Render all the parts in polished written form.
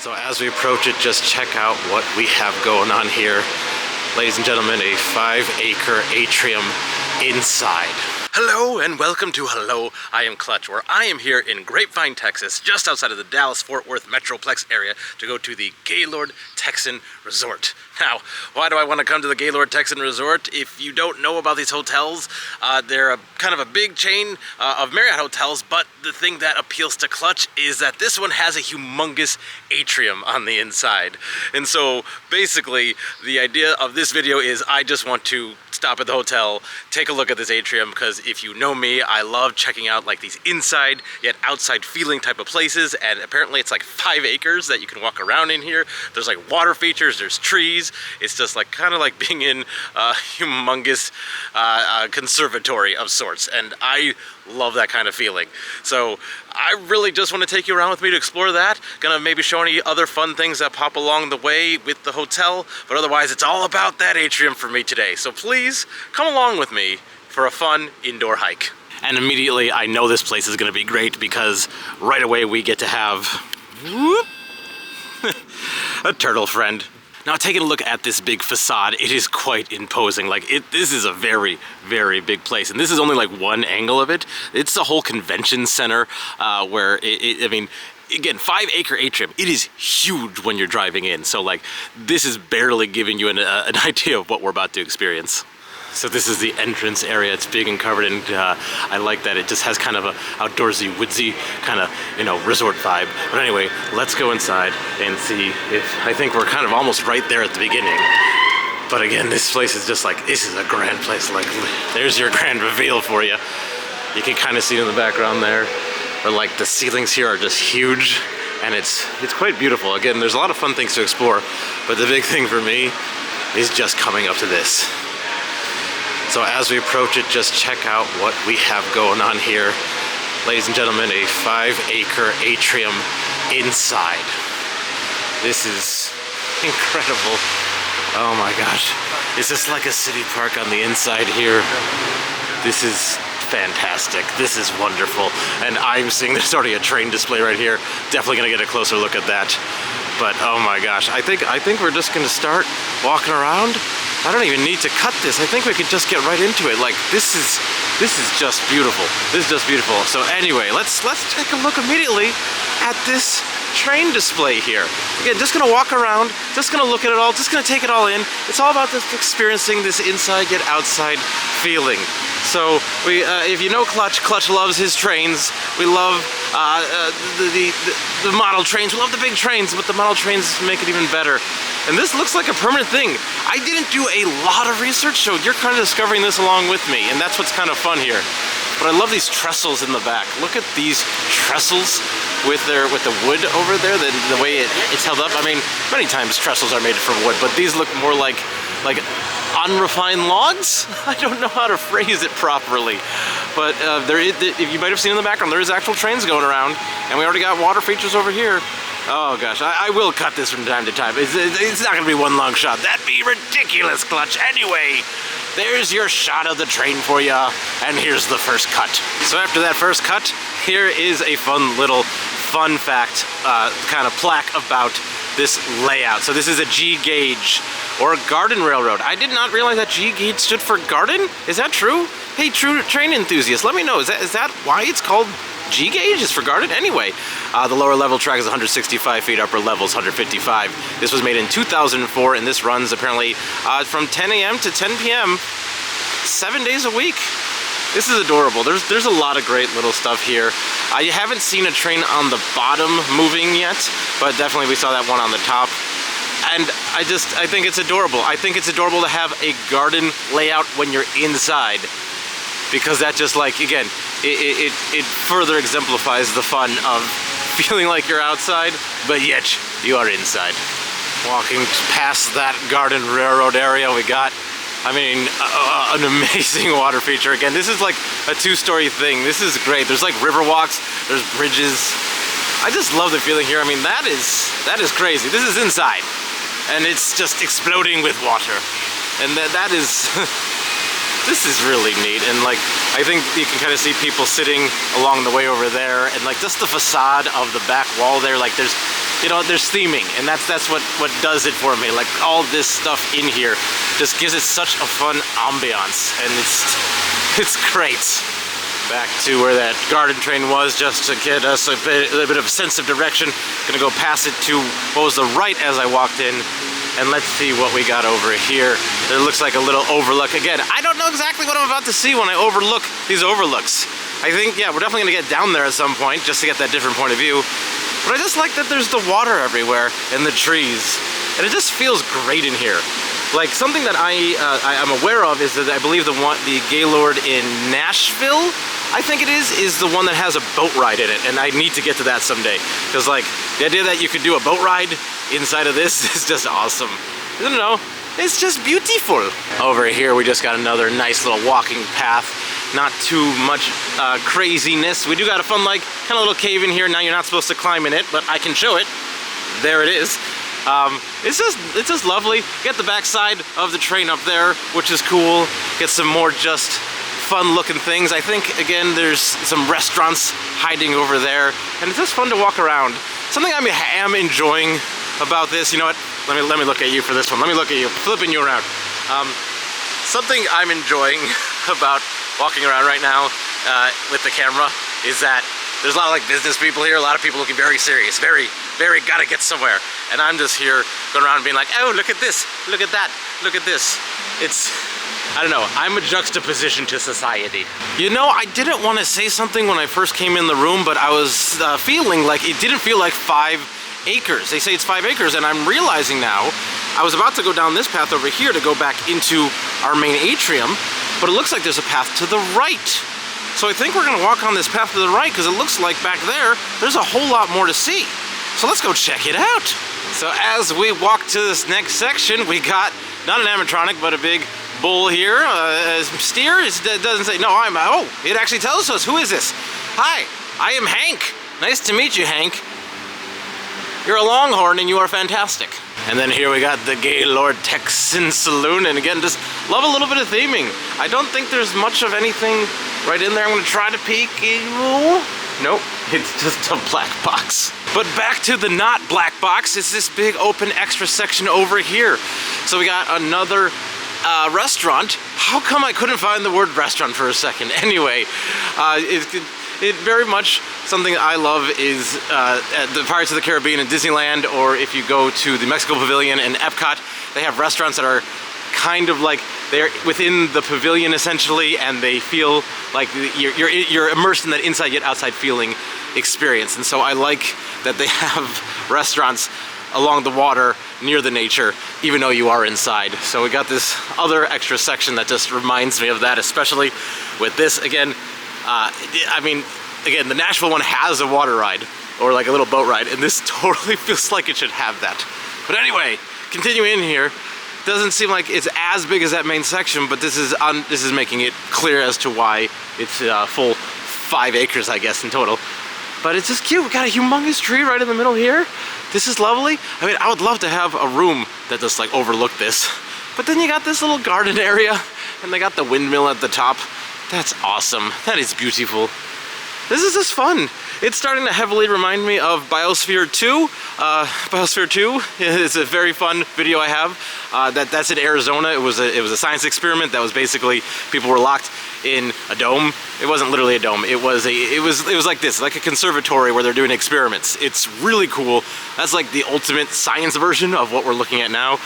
So as we approach it, just check out what we have going on here. Ladies and gentlemen, a 5-acre atrium inside. Hello and welcome to Hello, I Am Clutch, where I am here in Grapevine, Texas, just outside of the Dallas-Fort Worth Metroplex area to go to the Gaylord Texan Resort. Now, why do I want to come to the Gaylord Texan Resort? If you don't know about these hotels, they're kind of a big chain of Marriott hotels, but the thing that appeals to Clutch is that this one has a humongous atrium on the inside. And so basically, the idea of this video is I just want to stop at the hotel, take a look at this atrium, because if you know me, I love checking out like these inside yet outside feeling type of places, and apparently it's like 5 acres that you can walk around in here. There's like water features, there's trees. It's just like kind of like being in a humongous conservatory of sorts, and I love that kind of feeling. So I really just want to take you around with me to explore that. Gonna maybe show any other fun things that pop along the way with the hotel, but otherwise it's all about that atrium for me today. So please come along with me for a fun indoor hike. And immediately I know this place is gonna be great because right away we get to have a turtle friend. Now, taking a look at this big facade, it is quite imposing. Like, this is a very, very big place. And this is only like one angle of it. It's the whole convention center where, I mean, again, 5-acre atrium, it is huge when you're driving in. So, like, this is barely giving you an idea of what we're about to experience. So this is the entrance area. It's big and covered, and I like that it just has kind of a outdoorsy, woodsy kind of, you know, resort vibe. But anyway, let's go inside and see if, I think we're kind of almost right there at the beginning. But again, this place is just like, this is a grand place. Like, there's your grand reveal for you. You can kind of see it in the background there. But like the ceilings here are just huge, and it's quite beautiful. Again, there's a lot of fun things to explore, but the big thing for me is just coming up to this. So as we approach it, just check out what we have going on here. Ladies and gentlemen, a 5-acre atrium inside. This is incredible. Oh my gosh. Is this like a city park on the inside here? This is fantastic. This is wonderful. And I'm seeing there's already a train display right here. Definitely gonna get a closer look at that. But oh my gosh, I think we're just gonna start walking around. I don't even need to cut this. I think we could just get right into it. Like, this is just beautiful. This is just beautiful. So anyway, let's take a look immediately at this train display here. Again, just gonna walk around, just gonna look at it all, just gonna take it all in. It's all about this experiencing this inside yet outside feeling. So if you know Clutch loves his trains. We love the model trains. We love the big trains, but the model trains make it even better. And this looks like a permanent thing. I didn't do a lot of research, so you're kind of discovering this along with me, and that's what's kind of fun here. But I love these trestles in the back. Look at these trestles with the wood over there, the way it's held up. I mean, many times trestles are made from wood, but these look more like unrefined logs? I don't know how to phrase it properly. But if you might have seen in the background, there is actual trains going around, and we already got water features over here. Oh gosh, I will cut this from time to time. It's not gonna be one long shot. That'd be ridiculous, Clutch. Anyway, there's your shot of the train for ya, and here's the first cut. So after that first cut, here is a fun fact kind of plaque about this layout. So this is a G gauge, or a garden railroad. I did not realize that G gauge stood for garden. Is that true? Hey, true train enthusiasts, let me know. Is that why it's called G gauge? Is for garden? Anyway, the lower level track is 165 feet, upper level is 155. This was made in 2004, and this runs apparently from 10 a.m. to 10 p.m. 7 days a week. This is adorable. There's a lot of great little stuff here. I haven't seen a train on the bottom moving yet, but definitely we saw that one on the top. And I think it's adorable. I think it's adorable to have a garden layout when you're inside, because that just, like, again, it further exemplifies the fun of feeling like you're outside, but yet you are inside. Walking past that garden railroad area, we got, I mean, an amazing water feature. Again, this is like a 2-story thing. This is great. There's like riverwalks, there's bridges. I just love the feeling here. I mean, that is crazy. This is inside, and it's just exploding with water, and that is this is really neat. And like, I think you can kind of see people sitting along the way over there, and like just the facade of the back wall there, like there's you know, there's theming, and that's what does it for me. Like, all this stuff in here just gives it such a fun ambiance, and it's great. Back to where that garden train was, just to get us a bit of a sense of direction. Gonna go past it to what was the right as I walked in, and let's see what we got over here. There looks like a little overlook. Again, I don't know exactly what I'm about to see when I overlook these overlooks. I think, yeah, we're definitely gonna get down there at some point just to get that different point of view. But I just like that there's the water everywhere and the trees, and it just feels great in here. Like, something that I'm aware of is that I believe the Gaylord in Nashville, I think it is the one that has a boat ride in it, and I need to get to that someday. Because, like, the idea that you could do a boat ride inside of this is just awesome. I don't know, it's just beautiful. Over here, we just got another nice little walking path. Not too much craziness. We do got a fun, like, kind of little cave in here. Now you're not supposed to climb in it, but I can show it. There it is. It's just lovely. Get the backside of the train up there, which is cool. Get some more just fun looking things. I think, again, there's some restaurants hiding over there, and it's just fun to walk around. Something I am enjoying about this, you know what? Let me look at you for this one. Let me look at you, flipping you around. Something I'm enjoying about walking around right now with the camera is that there's a lot of, like, business people here, a lot of people looking very serious, very gotta get somewhere. And I'm just here going around being like, oh, look at this, look at that, look at this. It's, I don't know, I'm a juxtaposition to society. You know, I didn't want to say something when I first came in the room, but I was feeling like it didn't feel like 5 acres. They say it's 5 acres, and I'm realizing now, I was about to go down this path over here to go back into our main atrium, but it looks like there's a path to the right. So I think we're gonna walk on this path to the right, because it looks like back there's a whole lot more to see. So let's go check it out. So as we walk to this next section, we got not an animatronic, but a big bull here. Steer? It doesn't say, no, oh, it actually tells us, who is this? Hi, I am Hank. Nice to meet you, Hank. You're a Longhorn and you are fantastic. And then here we got the Gaylord Texan Saloon, and again, just love a little bit of theming. I don't think there's much of anything right in there. I'm gonna try to peek. Nope, it's just a black box. But back to the not black box is this big open extra section over here. So we got another restaurant. How come I couldn't find the word restaurant for a second? Anyway, it very much something I love is at the Pirates of the Caribbean and Disneyland, or if you go to the Mexico Pavilion and Epcot, they have restaurants that are kind of like they're within the pavilion essentially, and they feel like you're immersed in that inside yet outside feeling experience. And so I like that they have restaurants along the water near the nature, even though you are inside. So we got this other extra section that just reminds me of that, especially with this. Again, I mean, again, the Nashville one has a water ride, or like a little boat ride, and this totally feels like it should have that. But anyway, continuing in here, doesn't seem like it's as big as that main section, but this is making it clear as to why it's full 5 acres, I guess, in total. But it's just cute. We got a humongous tree right in the middle here. This is lovely. I mean, I would love to have a room that just like overlooked this. But then you got this little garden area, and they got the windmill at the top. That's awesome. That is beautiful. This is just fun. It's starting to heavily remind me of Biosphere 2. Biosphere 2 is a very fun video I have. That's in Arizona. It was a science experiment that was basically people were locked in a dome. It wasn't literally a dome. It was like this, like a conservatory where they're doing experiments. It's really cool. That's like the ultimate science version of what we're looking at now.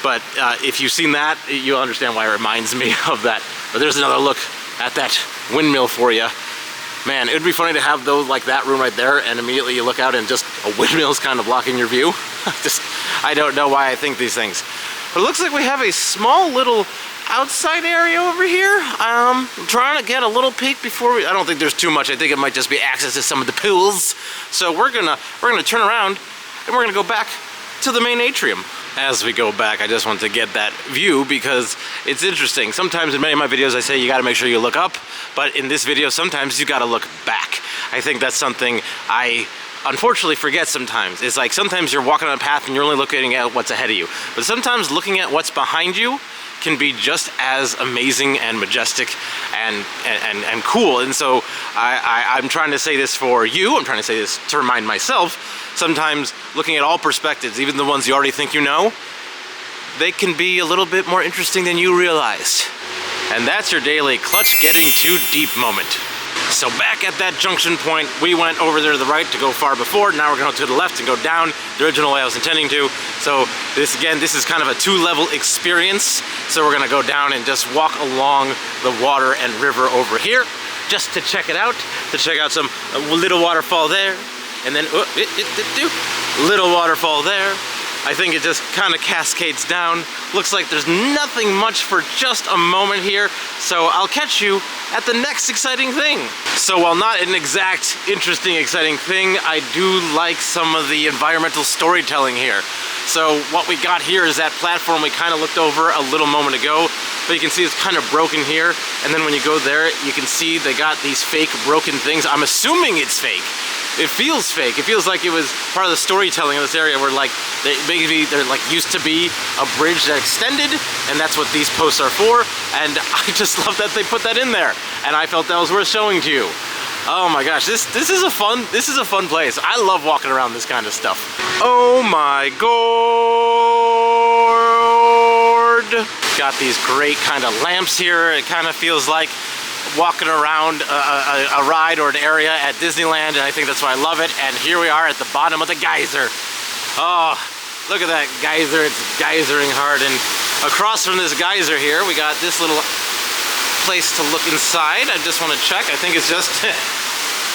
But if you've seen that, you'll understand why it reminds me of that. But there's another look at that windmill for you. Man, it would be funny to have those like that room right there, and immediately you look out and just a windmill's kind of blocking your view. I don't know why I think these things. But it looks like we have a small little outside area over here. I'm trying to get a little peek before I don't think there's too much. I think it might just be access to some of the pools. So we're gonna turn around and we're gonna go back to the main atrium. As we go back, I just want to get that view because it's interesting. Sometimes in many of my videos I say you gotta make sure you look up, but in this video sometimes you gotta look back. I think that's something I unfortunately forget sometimes. It's like sometimes you're walking on a path and you're only looking at what's ahead of you, but sometimes looking at what's behind you can be just as amazing and majestic and cool. And so I'm trying to say this for you, I'm trying to say this to remind myself, sometimes looking at all perspectives, even the ones you already think you know, they can be a little bit more interesting than you realized. And that's your daily clutch getting too deep moment. So back at that junction point, we went over there to the right to go far before. Now we're going to the left and go down the original way I was intending to. So this is kind of a 2-level experience. So we're going to go down and just walk along the water and river over here just to check it out, to check out some little waterfall there, and then little waterfall there. I think it just kind of cascades down. Looks like there's nothing much for just a moment here, so I'll catch you at the next exciting thing. So while not an exact, interesting, exciting thing, I do like some of the environmental storytelling here. So what we got here is that platform we kind of looked over a little moment ago, but you can see it's kind of broken here, and then when you go there, you can see they got these fake broken things. I'm assuming it's fake. It feels fake. It feels like it was part of the storytelling of this area where like maybe there like used to be a bridge that extended, and that's what these posts are for. And I just love that they put that in there, and I felt that was worth showing to you. Oh my gosh, this is a fun place. I love walking around this kind of stuff. Oh my god! Got these great kind of lamps here. It kind of feels like walking around a ride or an area at Disneyland, and I think that's why I love it. And here we are at the bottom of the geyser. Oh, look at that geyser. It's geysering hard, and across from this geyser here, we got this little place to look inside. I just want to check. I think it's just,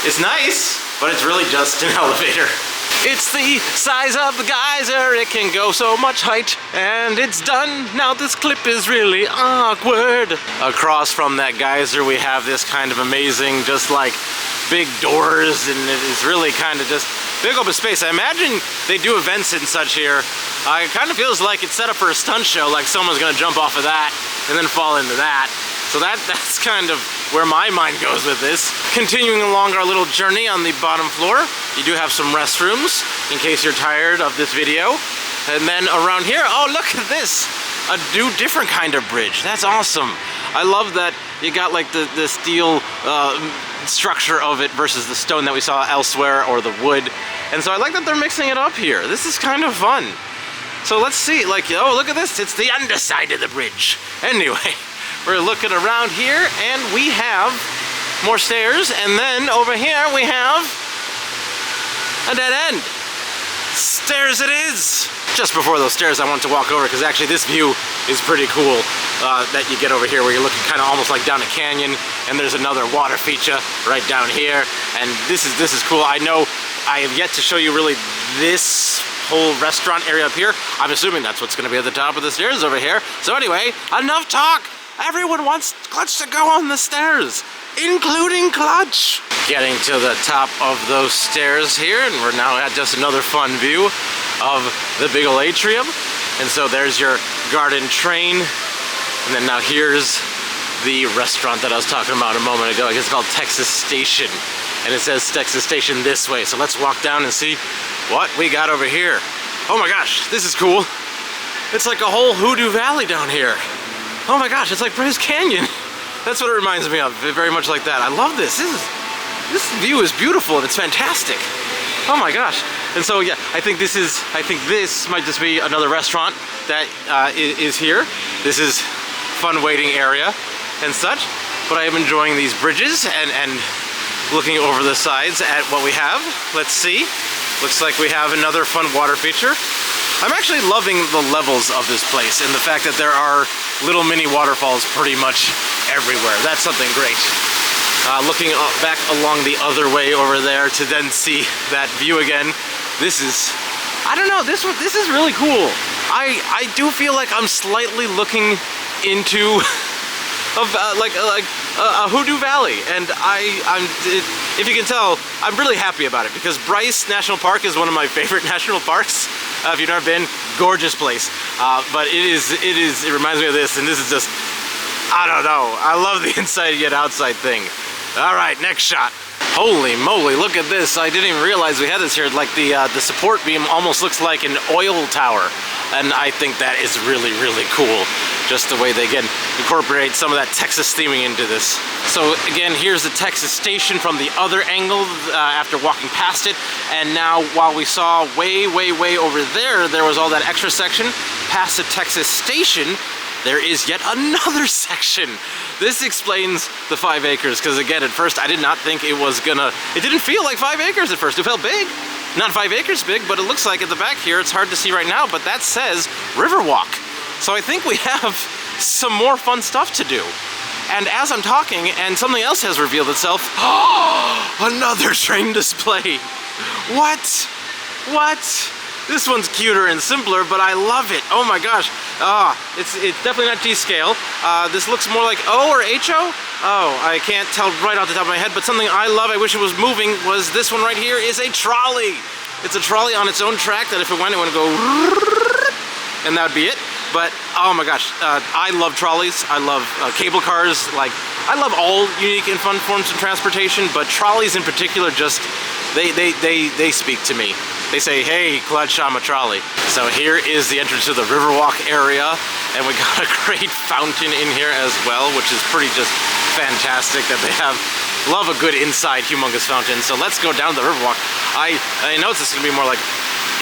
it's nice, but it's really just an elevator. It's the size of the geyser, it can go so much height, and it's done. Now this clip is really awkward. Across from that geyser we have this kind of amazing, just like big doors, and it is really kind of just big open space. I imagine they do events and such here. It kind of feels like it's set up for a stunt show, like someone's gonna jump off of that and then fall into that. So that's kind of where my mind goes with this. Continuing along our little journey on the bottom floor, you do have some restrooms in case you're tired of this video. And then around here, oh look at this, a different kind of bridge. That's awesome. I love that you got like the steel structure of it versus the stone that we saw elsewhere, or the wood. And so I like that they're mixing it up here. This is kind of fun. So let's see, like, oh look at this, it's the underside of the bridge. Anyway. We're looking around here, and we have more stairs, and then over here we have a dead end. Stairs it is! Just before those stairs I want to walk over, because actually this view is pretty cool that you get over here, where you're looking kind of almost like down a canyon, and there's another water feature right down here, and this is cool. I know I have yet to show you really this whole restaurant area up here. I'm assuming that's what's going to be at the top of the stairs over here. So anyway, enough talk! Everyone wants Clutch to go on the stairs, including Clutch. Getting to the top of those stairs here, and we're now at just another fun view of the big old atrium. And so there's your garden train, and then now here's the restaurant that I was talking about a moment ago. It's called Texas Station, and it says Texas Station this way. So let's walk down and see what we got over here. Oh my gosh, this is cool. It's like a whole Hoodoo Valley down here. Oh my gosh, it's like Bryce Canyon. That's what it reminds me of, very much like that. I love this. This view is beautiful and it's fantastic. Oh my gosh. And so yeah, I think this might just be another restaurant that is here. This is fun waiting area and such. But I am enjoying these bridges and looking over the sides at what we have. Let's see. Looks like we have another fun water feature. I'm actually loving the levels of this place and the fact that there are little mini waterfalls pretty much everywhere. That's something great. Looking back along the other way over there to then see that view again. This is, I don't know, this is really cool. I do feel like I'm slightly looking into a Hoodoo Valley, and if you can tell, I'm really happy about it, because Bryce National Park is one of my favorite national parks. If you've never been, gorgeous place. But it reminds me of this, and this is just, I don't know. I love the inside yet outside thing. All right, next shot. Holy moly, look at this. I didn't even realize we had this here. Like the support beam almost looks like an oil tower. And I think that is really, really cool. just the way they again incorporate some of that Texas theming into this. So again, here's the Texas station from the other angle after walking past it. And now while we saw way over there was all that extra section, past the Texas station, there is yet another section. This explains the 5 acres, because again, at first I did not think it was gonna, it didn't feel like 5 acres at first. It felt big. Not 5 acres big, but it looks like at the back here, it's hard to see right now, but that says Riverwalk. So I think we have some more fun stuff to do. And as I'm talking, and something else has revealed itself, another train display. What? This one's cuter and simpler, but I love it. Oh my gosh. It's definitely not G-scale. This looks more like O or HO. Oh, I can't tell right off the top of my head, but something I love, I wish it was moving, was this one right here is a trolley. It's a trolley on its own track that if it went, it would go, and that would be it. But oh my gosh, I love trolleys. I love cable cars. Like, I love all unique and fun forms of transportation, but trolleys in particular just, they speak to me. They say, hey, Clutch, I'm a trolley. So here is the entrance to the Riverwalk area, and we got a great fountain in here as well, which is pretty just fantastic that they have. Love a good inside humongous fountain. So let's go down the Riverwalk. I know this is gonna be more like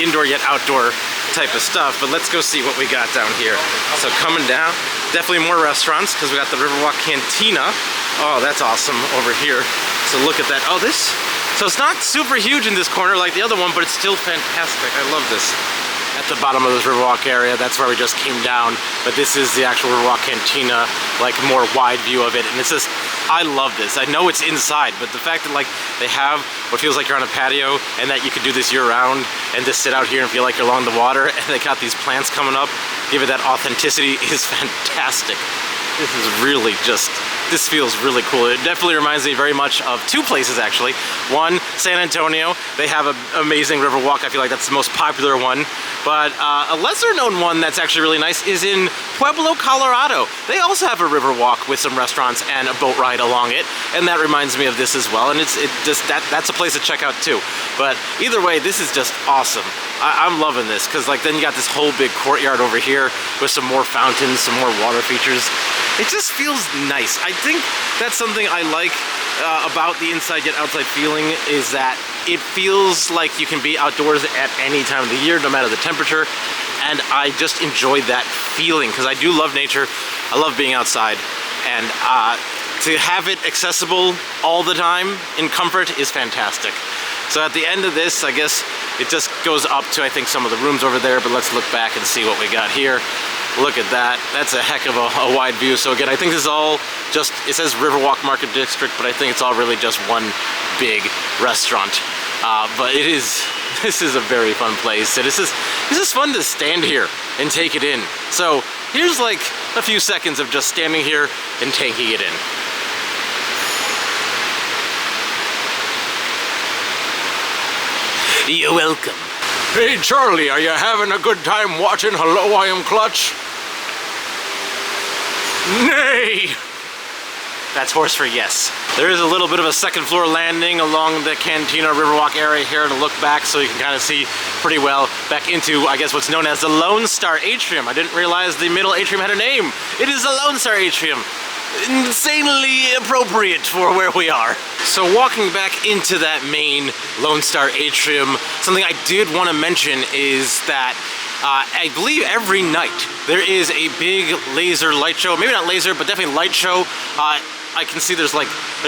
indoor yet outdoor type of stuff, but let's go see what we got down here. So coming down, definitely more restaurants, because we got the Riverwalk Cantina. Oh, that's awesome over here. So look at that. Oh, this. So it's not super huge in this corner like the other one, but it's still fantastic. I love this. At the bottom of this Riverwalk area, that's where we just came down, but this is the actual Riverwalk Cantina, like more wide view of it, and it's just, I love this. I know it's inside, but the fact that like they have what feels like you're on a patio, and that you could do this year round, and just sit out here and feel like you're along the water, and they got these plants coming up, give it that authenticity, is fantastic. This is really just, this feels really cool. It definitely reminds me very much of two places actually. One, San Antonio. They have an amazing Riverwalk. I feel like that's the most popular one. But a lesser known one that's actually really nice is in Pueblo, Colorado. They also have a Riverwalk with some restaurants and a boat ride along it. And that reminds me of this as well. And that's a place to check out too. But either way, this is just awesome. I'm loving this, because like then you got this whole big courtyard over here with some more fountains, some more water features. It just feels nice. I think that's something I like about the inside yet outside feeling, is that it feels like you can be outdoors at any time of the year, no matter the temperature. And I just enjoy that feeling, because I do love nature. I love being outside. And to have it accessible all the time in comfort is fantastic. So at the end of this, I guess it just goes up to, I think, some of the rooms over there, but let's look back and see what we got here. Look at that. That's a heck of a wide view. So again, I think this is all just, it says Riverwalk Market District, but I think it's all really just one big restaurant. But this is a very fun place. It's just fun to stand here and take it in. So here's like a few seconds of just standing here and taking it in. You're welcome. Hey Charlie, are you having a good time watching Hello, I Am Clutch? Nay! That's horse for yes. There is a little bit of a second floor landing along the Cantina Riverwalk area here to look back, so you can kind of see pretty well back into, I guess, what's known as the Lone Star Atrium. I didn't realize the middle atrium had a name. It is the Lone Star Atrium. Insanely appropriate for where we are. So walking back into that main Lone Star Atrium, something I did want to mention is that I believe every night there is a big laser light show. Maybe not laser, but definitely light show. I can see there's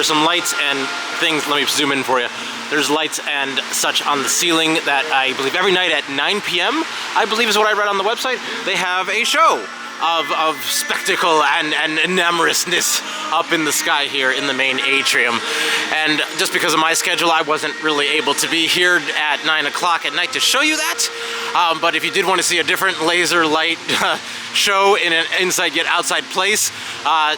some lights and things. Let me zoom in for you. There's lights and such on the ceiling that I believe every night at 9 p.m. I believe is what I read on the website. They have a show of spectacle and enamorousness up in the sky here in the main atrium. And just because of my schedule, I wasn't really able to be here at 9 o'clock at night to show you that. But if you did want to see a different laser light show in an inside yet outside place,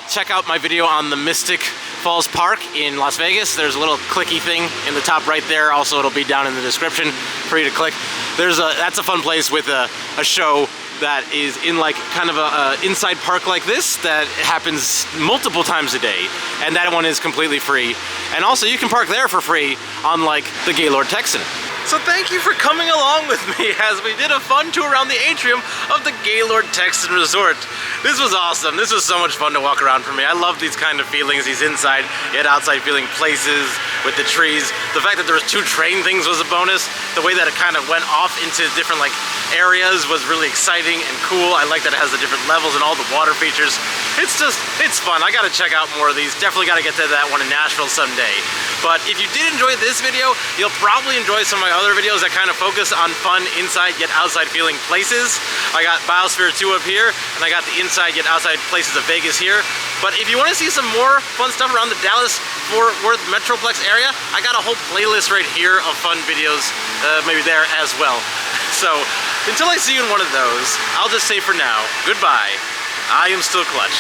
check out my video on the Mystic Falls Park in Las Vegas. There's a little clicky thing in the top right there. Also, it'll be down in the description for you to click. That's a fun place with a show that is in like kind of a inside park like this that happens multiple times a day, and that one is completely free. And also you can park there for free, unlike the Gaylord Texan. So thank you for coming along with me as we did a fun tour around the atrium of the Gaylord Texan Resort. This was awesome. This was so much fun to walk around for me. I love these kind of feelings, these inside yet outside feeling places with the trees. The fact that there was 2 train things was a bonus. The way that it kind of went off into different like areas was really exciting and cool. I like that it has the different levels and all the water features. It's fun. I gotta check out more of these. Definitely gotta get to that one in Nashville someday. But if you did enjoy this video, you'll probably enjoy some of my other videos that kind of focus on fun inside yet outside feeling places. I got Biosphere 2 up here, and I got the inside yet outside places of Vegas here. But if you want to see some more fun stuff around the Dallas-Fort Worth Metroplex area, I got a whole playlist right here of fun videos, maybe there as well. So until I see you in one of those, I'll just say for now, goodbye. I am still Clutch.